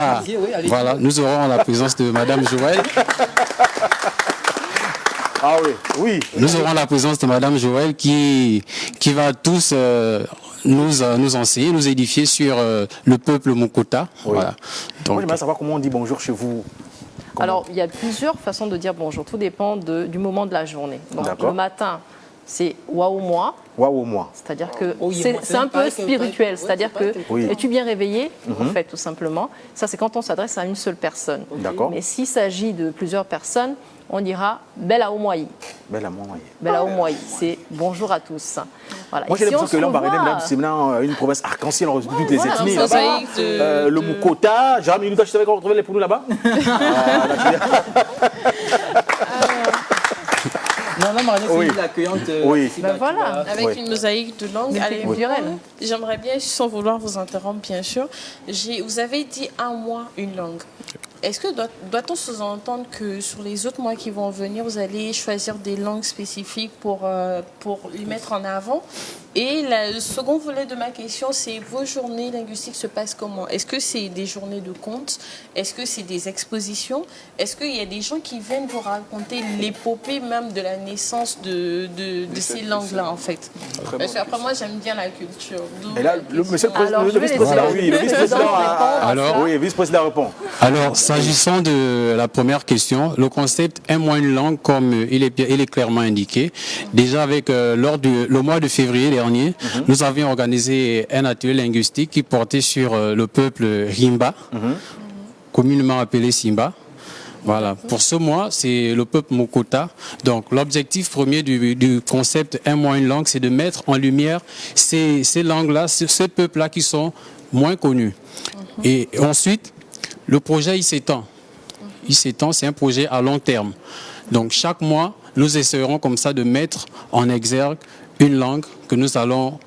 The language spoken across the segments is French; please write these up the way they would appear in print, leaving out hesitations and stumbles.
Ah, voilà, nous aurons la présence de Madame Joël. Ah oui, oui. Nous aurons la présence de Madame Joël qui va tous nous enseigner, nous édifier sur le peuple Mukota. Oui. Voilà. Donc, moi, j'aimerais savoir comment on dit bonjour chez vous. Alors, il y a plusieurs façons de dire bonjour. Tout dépend du moment de la journée. Donc, le matin, c'est waouh moi. Waouh moi. C'est-à-dire que c'est un peu spirituel. C'est-à-dire que es-tu bien réveillé, en fait, tout simplement. Ça, c'est quand on s'adresse à une seule personne. Mais s'il s'agit de plusieurs personnes, on dira Bella Omoyi. Bella Omoyi. Bella Omoyi, c'est bonjour à tous. Voilà. Moi, j'ai l'impression que là, c'est maintenant une province arc-en-ciel, on toutes les ethnies là-bas. Le Mukota, Jérôme Minouta, je savais qu'on retrouvait les poulous là-bas. Non, non, Marianne, c'est l'accueillante. Oui. Ben voilà. Avec une mosaïque de langues. Allez, j'aimerais bien, sans vouloir vous interrompre, bien sûr, vous avez dit un mois, une langue. Est-ce que doit-on sous-entendre que sur les autres mois qui vont venir, vous allez choisir des langues spécifiques pour les mettre en avant? Et le second volet de ma question, c'est vos journées linguistiques se passent comment? Est-ce que c'est des journées de contes? Est-ce que c'est des expositions? Est-ce qu'il y a des gens qui viennent vous raconter l'épopée même de la naissance de ces langues-là, en fait? Parce qu'après, moi, j'aime bien la culture. Et là, le vice-président, oui, le vice-président vice-président répond. Alors, s'agissant de la première question, le concept un mois une langue, comme il est clairement indiqué, déjà avec lors du mois de février dernier, nous avions organisé un atelier linguistique qui portait sur le peuple Rimba, communément appelé Simba. Voilà. Pour ce mois, c'est le peuple Mukota. Donc, l'objectif premier du concept un mois une langue, c'est de mettre en lumière ces langues-là, ces peuples-là qui sont moins connus. Et ensuite, le projet, il s'étend. Il s'étend, c'est un projet à long terme. Donc, chaque mois, nous essaierons comme ça de mettre en exergue une langue que nous allons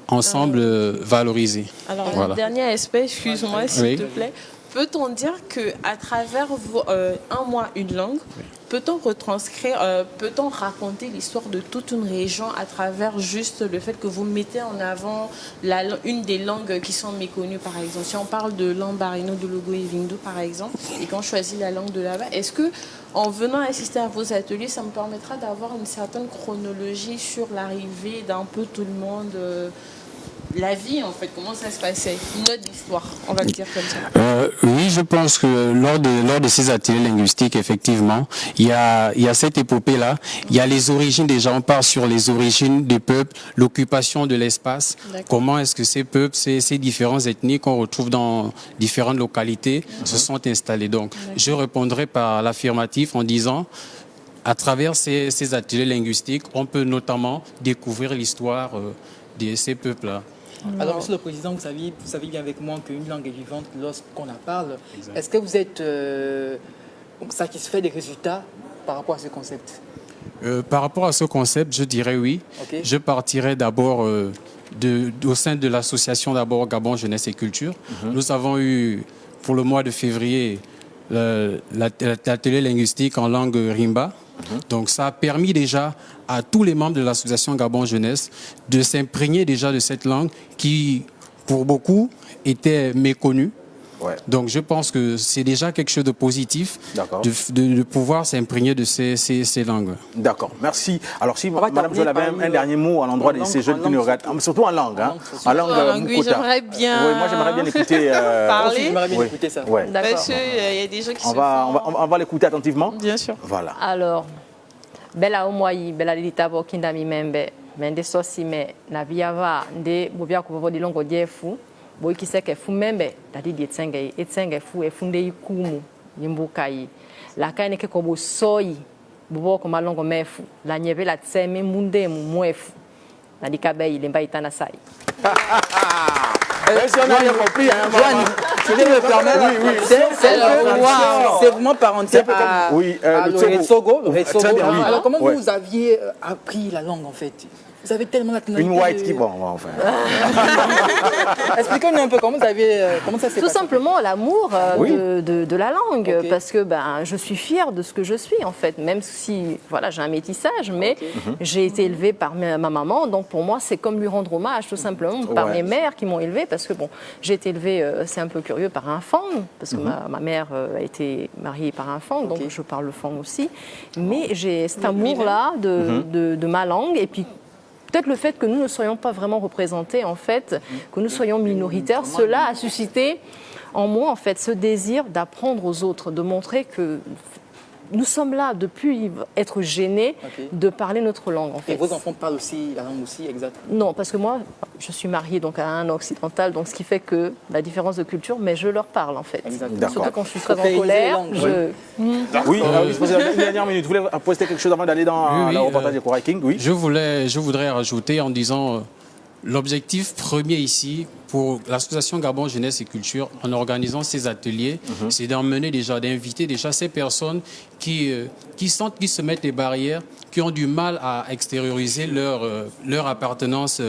ensemble valoriser. Alors, le dernier aspect, excuse-moi, s'il te plaît. Peut-on dire qu'à travers un mois, une langue, peut-on retranscrire, peut-on raconter l'histoire de toute une région à travers juste le fait que vous mettez en avant une des langues qui sont méconnues, par exemple? Si on parle de Lambarino, de Logo et Vindo, par exemple, et qu'on choisit la langue de là-bas, est-ce que en venant assister à vos ateliers, ça me permettra d'avoir une certaine chronologie sur l'arrivée d'un peu tout le monde la vie, en fait, comment ça se passait? Notre histoire, on va le dire comme ça. Oui, je pense que lors de ces ateliers linguistiques, effectivement, il y a cette épopée-là. Il y a les origines, déjà, on part sur les origines des peuples, l'occupation de l'espace. Comment est-ce que ces peuples, ces différentes ethnies qu'on retrouve dans différentes localités se sont installés. Donc, je répondrai par l'affirmatif en disant, à travers ces ateliers linguistiques, on peut notamment découvrir l'histoire de ces peuples-là. Alors, Monsieur le Président, vous savez bien avec moi qu'une langue est vivante lorsqu'on la parle. Est-ce que vous êtes satisfait des résultats par rapport à ce concept? Par rapport à ce concept, je dirais oui. Je partirai d'abord au sein de l'association Gabon Jeunesse et Culture. Nous avons eu, pour le mois de février, l'atelier linguistique en langue Rimba. Donc ça a permis déjà à tous les membres de l'association Gabon Jeunesse de s'imprégner déjà de cette langue qui, pour beaucoup, était méconnue. Donc je pense que c'est déjà quelque chose de positif de pouvoir s'imprégner de ces langues. D'accord, merci. Alors si Madame Joël avait un dernier mot à l'endroit de ces jeunes qui nous regardent, surtout en langue, en langue oui, j'aimerais bien. Oui, moi j'aimerais bien écouter. Parler. J'aimerais bien écouter ça. Parce qu'il y a des gens qui on va l'écouter attentivement. Bien sûr. Voilà. Alors, Bella Omoyi, Bella Litabo Kindami Membe, Mende Sosime, Naviava, de Bobia Kubo de Longo Diefu. Boy qui sait que fou même tadi di etsenge fu e funde ikumu yimbukai la kaine ke ko bo soyi bo ko malongo mefu la nyebe la tseme munde mu mwefu na dikabe ile mba itana sai. Si on a bien compris, je vais me permettre, c'est vraiment parenté à Retsogo. Alors comment vous aviez appris la langue en fait? Vous avez tellement la tonalité. Une white qui... Bon, enfin... Expliquez-nous un peu comment ça s'est passé. Tout simplement l'amour de la langue, Ok. parce que je suis fière de ce que je suis en fait, même si voilà, j'ai un métissage, mais j'ai été élevée par ma maman, donc pour moi c'est comme lui rendre hommage tout simplement, par mes mères qui m'ont élevée, parce que bon, j'ai été élevée, c'est un peu curieux, par un Fang, parce que ma mère a été mariée par un Fang, donc je parle le Fang aussi, mais j'ai cet amour-là de ma langue, et puis peut-être le fait que nous ne soyons pas vraiment représentés, en fait, que nous soyons minoritaires, cela a suscité en moi, en fait, ce désir d'apprendre aux autres, de montrer que nous sommes là depuis être gênés de parler notre langue, en fait. Et vos enfants parlent aussi la langue aussi, exact? Non, parce que moi, je suis mariée donc à un occidental, donc ce qui fait que la différence de culture, mais je leur parle, en fait. Exactement. Surtout quand je suis très en colère, Oui, une dernière minute. Vous voulez poster quelque chose avant d'aller dans le reportage de Kourai King? Oui. Je voudrais rajouter en disant l'objectif premier ici pour l'association Gabon Jeunesse et Culture, en organisant ces ateliers, c'est d'inviter déjà ces personnes qui sentent qu'ils se mettent des barrières, qui ont du mal à extérioriser leur appartenance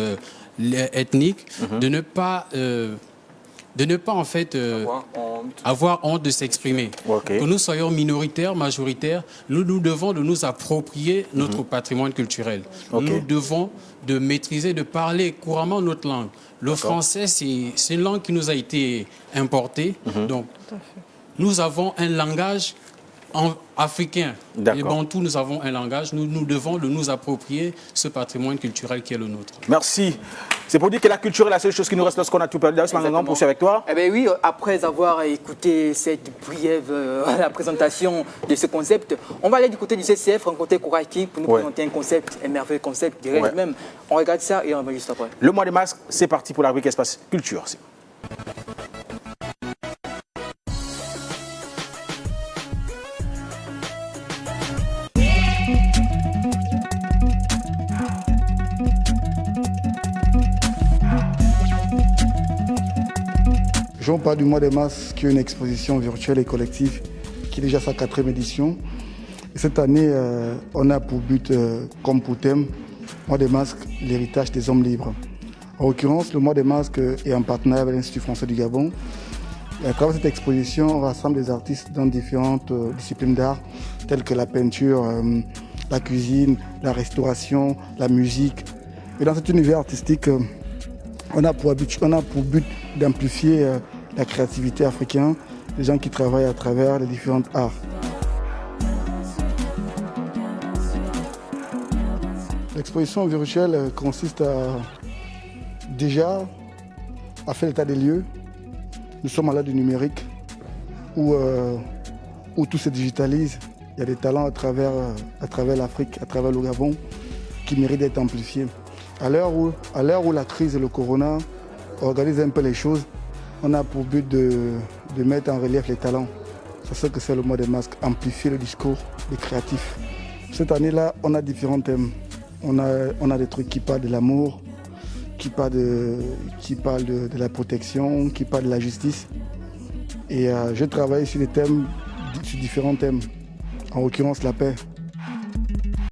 ethnique, de ne pas en fait avoir honte de s'exprimer. Que nous soyons minoritaires, majoritaires, nous devons de nous approprier notre patrimoine culturel. Nous devons de maîtriser, de parler couramment notre langue. Le français, c'est une langue qui nous a été importée. Donc, nous avons un langage africain. Les Bantous, nous avons un langage. Nous devons de nous approprier ce patrimoine culturel qui est le nôtre. Merci. C'est pour dire que la culture est la seule chose qui nous reste lorsqu'on a tout perdu. Davis Mangangan, poursuit avec toi. Eh bien oui, après avoir écouté cette brève la présentation de ce concept, on va aller du côté du CCF, rencontrer Kourai King pour nous présenter un concept, un merveilleux concept, dirais-je même. On regarde ça et on va juste après. Le mois des masques, c'est parti pour la rubrique Espace Culture. On parle du mois des masques, qui est une exposition virtuelle et collective qui est déjà sa 4e édition. Et cette année, on a pour but, comme pour thème, mois des masques, l'héritage des hommes libres. En l'occurrence, le mois des masques est en partenariat avec l'Institut français du Gabon. Et à travers cette exposition, on rassemble des artistes dans différentes disciplines d'art, telles que la peinture, la cuisine, la restauration, la musique. Et dans cet univers artistique, on a pour but d'amplifier la créativité africaine, les gens qui travaillent à travers les différents arts. L'exposition virtuelle consiste déjà à faire l'état des lieux. Nous sommes à l'ère du numérique où tout se digitalise. Il y a des talents à travers l'Afrique, à travers le Gabon, qui méritent d'être amplifiés. À l'heure où la crise et le corona organisent un peu les choses, on a pour but de mettre en relief les talents. C'est ce que c'est le mois des masques, amplifier le discours des créatifs. Cette année-là, on a différents thèmes. On a des trucs qui parlent de l'amour, qui parlent de la protection, qui parlent de la justice. Et je travaille sur différents thèmes, en l'occurrence la paix.